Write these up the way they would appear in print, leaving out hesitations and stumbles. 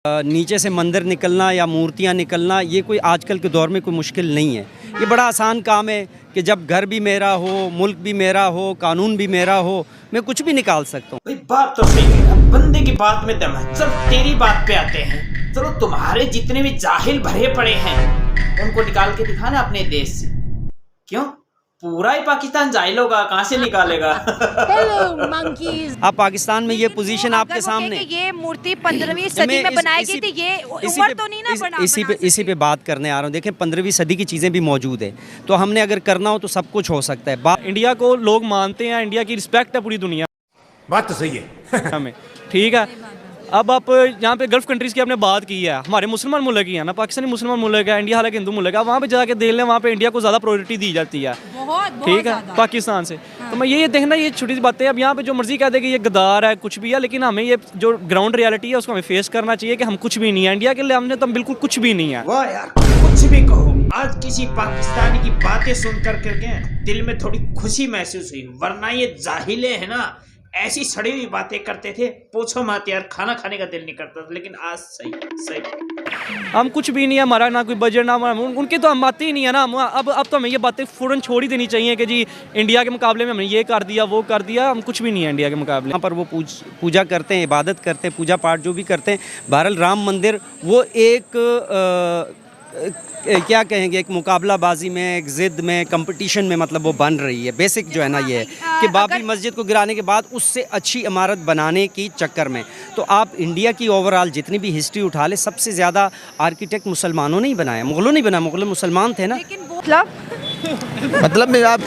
नीचे से मंदिर निकलना या मूर्तियां निकलना ये कोई आजकल के दौर में कोई मुश्किल नहीं है। ये बड़ा आसान काम है कि जब घर भी मेरा हो, मुल्क भी मेरा हो, कानून भी मेरा हो, मैं कुछ भी निकाल सकता हूँ। भाई बात तो सही है, अब बंदे की बात में दम है। चल तेरी बात पे आते हैं। चलो तुम्हारे जितने भी जाहिल भरे पड़े हैं उनको निकाल के दिखाना अपने देश से। क्यों? पूरा ही पाकिस्तान जाहिल होगा, कहाँ से निकालेगा? Hello monkeys. आप पाकिस्तान में ये पोजीशन आपके सामने, ये मूर्ति 15वीं सदी में बनाई गई थी, ये उम्र तो नहीं ना बना इसी पे बात करने आ रहा हूँ। देखें 15वीं सदी की चीज़ें भी मौजूद है, तो हमने अगर करना हो तो सब कुछ हो सकता है। इंडिया को लोग मानते हैं, इंडिया की रिस्पेक्ट है पूरी दुनिया। बात तो सही है हमें ठीक है। अब आप यहाँ पे गल्फ कंट्रीज़ की आपने बात की है, हमारे मुसलमान मुल्क ही है ना, पाकिस्तानी मुसलमान मुल्क है, इंडिया हालांकि हिंदू मुल्क है। वहाँ पे जाके देख लें, वहाँ पे इंडिया को ज़्यादा प्रायोरिटी दी जाती है, ठीक है, पाकिस्तान से। तो मैं ये देखना, ये छोटी सी बातें। अब यहाँ पे जो मर्जी कह दे कि ये गद्दार है, कुछ भी है, लेकिन हमें ये जो ग्राउंड रियलिटी है उसको हमें फेस करना चाहिए कि हम कुछ भी नहीं है। इंडिया के लिए हमने तो हम बिल्कुल कुछ भी नहीं है। वाह यार, कुछ भी कहो, आज किसी पाकिस्तानी की बातें सुन करके दिल में थोड़ी खुशी महसूस हुई। वरना ये जाहिले है ना, ऐसी सड़ी हुई बातें करते थे, पूछो मत यार, खाना खाने का दिल नहीं करता था। लेकिन आज सही हम कुछ भी नहीं है, हमारा ना कोई बजट ना उनके तो हम आते ही नहीं है ना। अब तो हमें ये बातें फ़ौरन छोड़ ही देनी चाहिए कि जी इंडिया के मुकाबले में हमने ये कर दिया, वो कर दिया। हम कुछ भी नहीं है इंडिया के मुकाबले। यहाँ पर वो पूजा करते हैं, इबादत करते हैं, पूजा पाठ जो भी करते हैं। बहरहाल राम मंदिर वो एक क्या कहेंगे, एक मुकाबलाबाजी में, एक ज़िद में, कंपटीशन में मतलब वो बन रही है। बेसिक जो है ना ये है कि बाबरी मस्जिद को गिराने के बाद उससे अच्छी इमारत बनाने की चक्कर में, तो आप इंडिया की ओवरऑल जितनी भी हिस्ट्री उठा ले, सबसे ज़्यादा आर्किटेक्ट मुसलमानों ने ही बनाया, मुग़लों ने बनाया। मुग़ल मुसलमान थे ना। मतलब में आप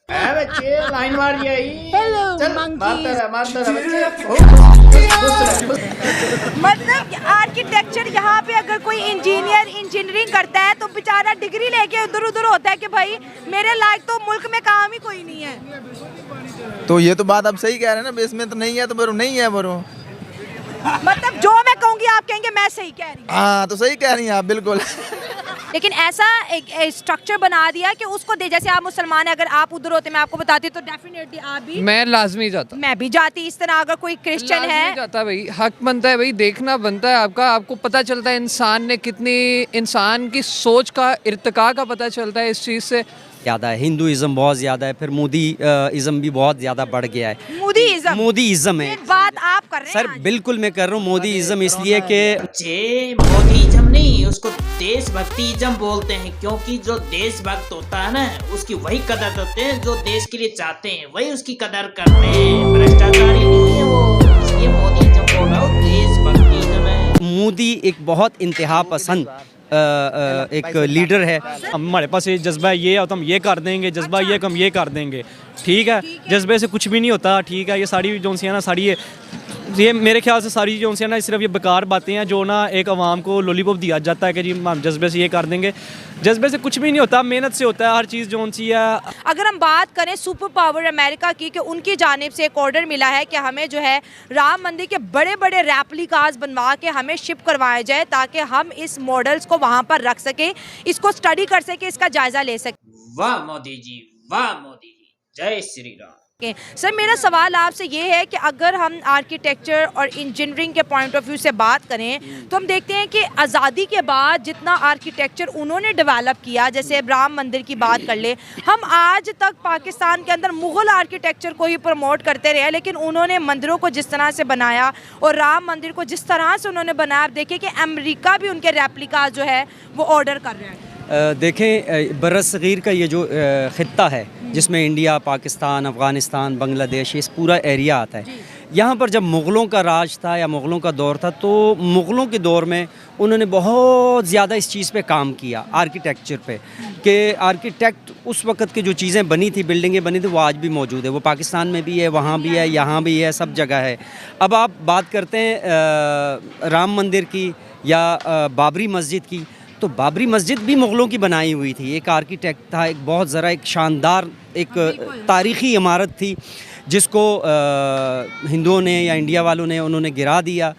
बच्चे लाइन मार मतलब आर्किटेक्चर यहाँ पे अगर कोई इंजीनियरिंग करता है तो बेचारा डिग्री लेके उधर उधर होता है कि भाई मेरे लायक तो मुल्क में काम ही कोई नहीं है। तो ये तो बात आप सही कह रहे हैं ना, बेस में तो नहीं है तो बरो नहीं है बरो। मतलब जो मैं कहूँगी आप कहेंगे मैं सही कह रही हूँ। हाँ तो सही कह रही हैं आप बिल्कुल। लेकिन ऐसा एक स्ट्रक्चर बना दिया कि उसको दे, जैसे आप मुसलमान है, अगर आप उधर होते मैं आपको बताती तो डेफिनेटली आप भी, मैं लाजमी जाता, मैं भी जाती। इस तरह अगर कोई क्रिश्चियन है जाता, भाई हक बनता है, भाई देखना बनता है आपका। आपको पता चलता है इंसान ने कितनी, इंसान की सोच का इर्तिका का पता चलता है इस चीज़ से। ज़्यादा है, हिंदुइज़्म बहुत ज़्यादा है, फिर मोदी इज़म भी बहुत ज़्यादा बढ़ गया है। मोदी इज़म है, बात आप कर रहे हैं सर। बिल्कुल मैं कर रहा हूँ मोदी इज़म, इसलिए कि मोदी इज़म नहीं, उसको देशभक्ति इज़म बोलते हैं। क्योंकि जो देशभक्त होता है ना, उसकी वही कदर करते हैं, जो देश के लिए चाहते हैं वही उसकी कदर करते हैं। भ्रष्टाचारी नहीं है वो, इसलिए मोदी इज़म बोल रहा हूँ, देशभक्ति इज़म है। मोदी एक बहुत इंतहा पसंद एक लीडर है। हमारे पास ये जज्बा है, ये तो हम ये कर देंगे, जज्बा ये हम ये कर देंगे, ठीक है। जज्बे से कुछ भी नहीं होता, ठीक है। ये सारी जो सी है ना, सारी ये मेरे ख्याल से सारी जो सी है ना, सिर्फ ये बेकार बातें हैं जो ना एक आवाम को लॉलीपॉप दिया जाता है कि जी हम जज्बे से ये कर देंगे। जज्बे से कुछ भी नहीं होता, मेहनत से होता है हर चीज़ जो सी है। अगर हम बात करें सुपर पावर अमेरिका की, कि उनकी जानिब से एक ऑर्डर मिला है कि हमें जो है राम मंदिर के बड़े बड़े रेप्लिकास बनवा के हमें शिप करवाया जाए, ताकि हम इस मॉडल्स को वहाँ पर रख सकें, इसको स्टडी कर सकें, इसका जायज़ा ले सकें। वाह मोदी जी, वाह मोदी जी, जय श्री राम। सर मेरा सवाल आपसे ये है कि अगर हम आर्किटेक्चर और इंजीनियरिंग के पॉइंट ऑफ व्यू से बात करें तो हम देखते हैं कि आज़ादी के बाद जितना आर्किटेक्चर उन्होंने डेवलप किया, जैसे राम मंदिर की बात कर ले, हम आज तक पाकिस्तान के अंदर मुग़ल आर्किटेक्चर को ही प्रमोट करते रहे, लेकिन उन्होंने मंदिरों को जिस तरह से बनाया और राम मंदिर को जिस तरह से उन्होंने बनाया, आप देखिए कि अमेरिका भी उनके रेप्लिका जो है वो ऑर्डर कर रहे हैं। देखें बरसग़ीर का ये जो ख़ित्ता है जिसमें इंडिया, पाकिस्तान, अफ़गानिस्तान, बांग्लादेश, इस पूरा एरिया आता है, यहाँ पर जब मुग़लों का राज था या मुग़लों का दौर था, तो मुग़लों के दौर में उन्होंने बहुत ज़्यादा इस चीज़ पे काम किया, आर्किटेक्चर पे, कि आर्किटेक्ट उस वक़्त की जो चीज़ें बनी थी, बिल्डिंगें बनी थी, वो आज भी मौजूद है। वो पाकिस्तान में भी है, वहाँ भी है, यहाँ भी है, सब जगह है। अब आप बात करते हैं राम मंदिर की या बाबरी मस्जिद की, तो बाबरी मस्जिद भी मुग़लों की बनाई हुई थी। एक आर्किटेक्ट था, एक बहुत ज़रा एक शानदार एक तारीख़ी इमारत थी, जिसको हिंदुओं ने या इंडिया वालों ने उन्होंने गिरा दिया।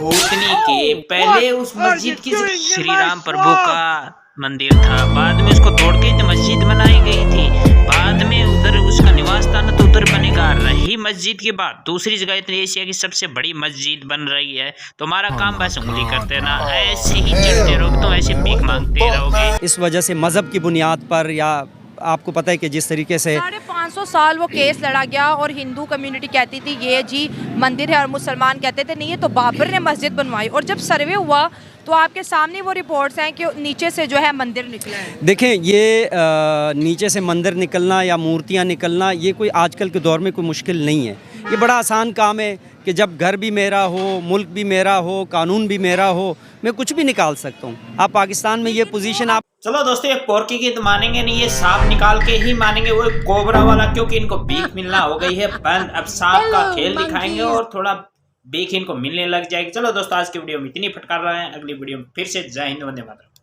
भूतनी के पहले उस मस्जिद की श्री राम प्रभु का मंदिर था, बाद में उसको तोड़ के मस्जिद बनाई गई थी, बाद में उधर उसका निवास स्थान तो उधर बनेगा रही वही मस्जिद के बाद दूसरी जगह इतनी एशिया की सबसे बड़ी मस्जिद बन रही है, तुम्हारा काम बस उंगली करते ना, ऐसे ही चलते रहोगे तो ऐसे भीख मांगते रहोगे। इस वजह से मज़हब की बुनियाद पर, या आपको पता है कि जिस तरीके से 550 साल वो केस लड़ा गया और हिंदू कम्युनिटी कहती थी ये जी मंदिर है, और मुसलमान कहते थे नहीं ये तो बाबर ने मस्जिद बनवाई, और जब सर्वे हुआ तो आपके सामने वो रिपोर्ट्स हैं कि नीचे से जो है मंदिर निकला है। देखें, ये नीचे से मंदिर निकलना या मूर्तियां निकलना ये कोई आजकल के दौर में कोई मुश्किल नहीं है। ये बड़ा आसान काम है कि जब घर भी मेरा हो, मुल्क भी मेरा हो, कानून भी मेरा हो, मैं कुछ भी निकाल सकता हूँ। आप पाकिस्तान में ये पोजीशन आप चलो दोस्तों, ये पोर्की की तो मानेंगे नहीं, ये सांप निकाल के ही मानेंगे, वो कोबरा वाला, क्योंकि इनको भीख मिलना हो गई है बंद। अब सांप का खेल दिखाएंगे और थोड़ा भीख इनको मिलने लग जाएगी। चलो दोस्तों, आज की वीडियो में इतनी फटकार रहे हैं, अगली वीडियो में फिर से जय हिंद, वंदे मातरम।